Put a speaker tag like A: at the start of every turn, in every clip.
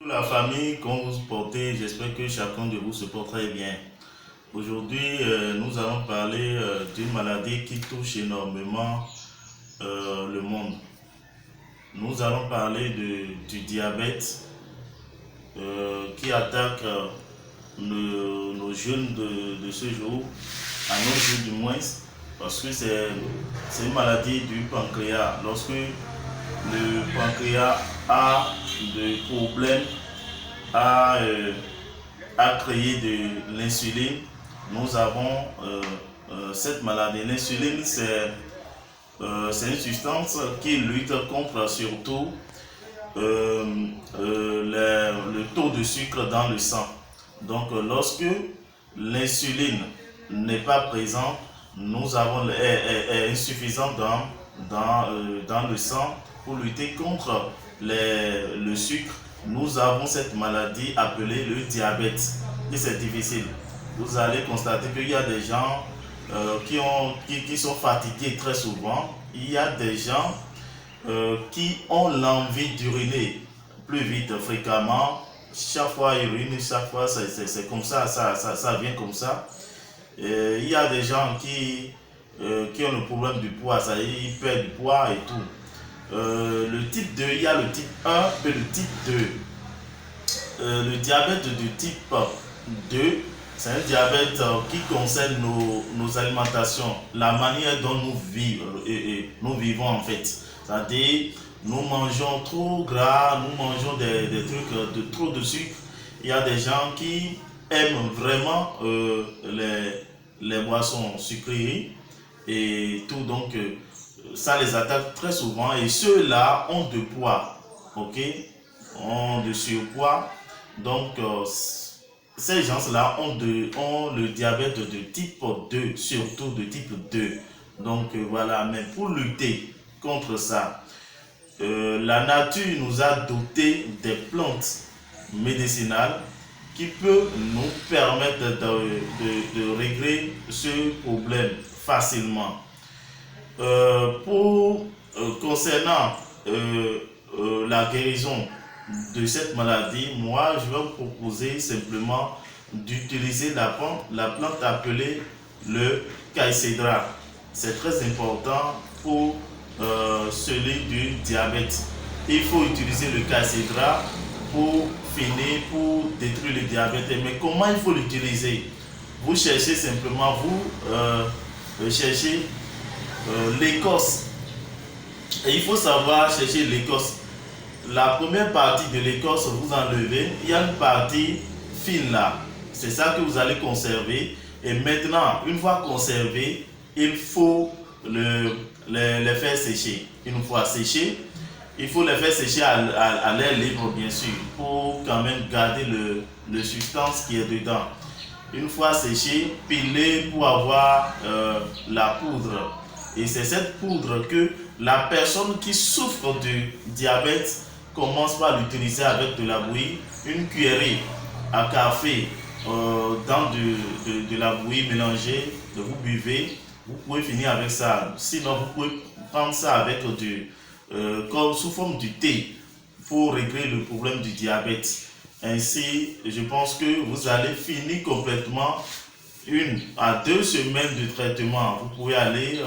A: La famille, comment vous portez, j'espère que chacun de vous se porte très bien. Aujourd'hui, nous allons parler d'une maladie qui touche énormément le monde. Nous allons parler du diabète qui attaque nos jeunes de ce jour, à nos jours du moins, parce que c'est une maladie du pancréas. Lorsque le pancréas a des problèmes à créer de l'insuline, nous avons cette maladie. L'insuline, c'est une substance qui lutte contre surtout le taux de sucre dans le sang. Donc, lorsque l'insuline n'est pas présente, nous avons est insuffisante dans le sang pour lutter contre le sucre. Nous avons cette maladie appelée le diabète et c'est difficile. Vous allez constater qu'il y a des gens qui sont fatigués très souvent. Il y a des gens qui ont l'envie d'uriner plus vite, fréquemment. Chaque fois ils urinent, chaque fois c'est comme ça, ça vient comme ça. Il y a des gens qui ont le problème du poids, ça y est, ils perdent du poids et tout. Le type 2, il y a le type 1 et le type 2. Le diabète du type 2, c'est un diabète qui concerne nos alimentations, la manière dont nous vivons en fait. C'est-à-dire, nous mangeons trop gras, nous mangeons des trucs de trop de sucre. Il y a des gens qui aiment vraiment les boissons sucrées et tout, donc ça les attaque très souvent et ceux-là ont de poids, ok, ont de surpoids. Donc ces gens-là ont le diabète de type 2, surtout de type 2. Donc voilà, mais pour lutter contre ça, la nature nous a doté des plantes médicinales qui peuvent nous permettre de régler ce problème facilement. Concernant la guérison de cette maladie, moi je vais vous proposer simplement d'utiliser la plante appelée le caïcédra. C'est très important pour celui du diabète. Il faut utiliser le caïcédra pour finir, pour détruire le diabète. Mais comment il faut l'utiliser? Vous cherchez simplement, vous cherchez l'écorce. Et il faut savoir chercher l'écorce. La première partie de l'écorce, vous enlevez, il y a une partie fine là. C'est ça que vous allez conserver. Et maintenant, une fois conservé, il faut les faire sécher. Une fois séché, il faut les faire sécher à l'air libre, bien sûr, pour quand même garder le substance qui est dedans. Une fois séché, piler pour avoir la poudre. Et c'est cette poudre que la personne qui souffre du diabète commence par l'utiliser avec de la bouillie, une cuillerée à café dans de la bouillie mélangée, vous buvez, vous pouvez finir avec ça. Sinon, vous pouvez prendre ça avec comme sous forme du thé pour régler le problème du diabète. Ainsi, je pense que vous allez finir complètement 1 à 2 semaines de traitement. Vous pouvez aller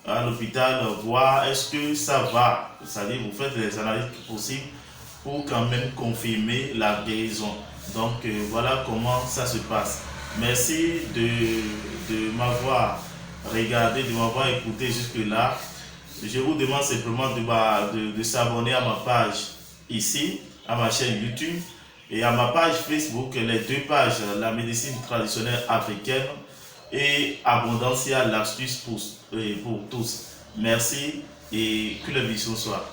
A: à l'hôpital voir est-ce que ça va. C'est-à-dire vous faites les analyses possibles pour quand même confirmer la guérison. Donc voilà comment ça se passe. Merci de m'avoir regardé, de m'avoir écouté jusque-là. Je vous demande simplement de s'abonner à ma page ici, à ma chaîne YouTube et à ma page Facebook, les deux pages, la médecine traditionnelle africaine et Abondancia, l'astuce pour tous. Merci et que la vision soit.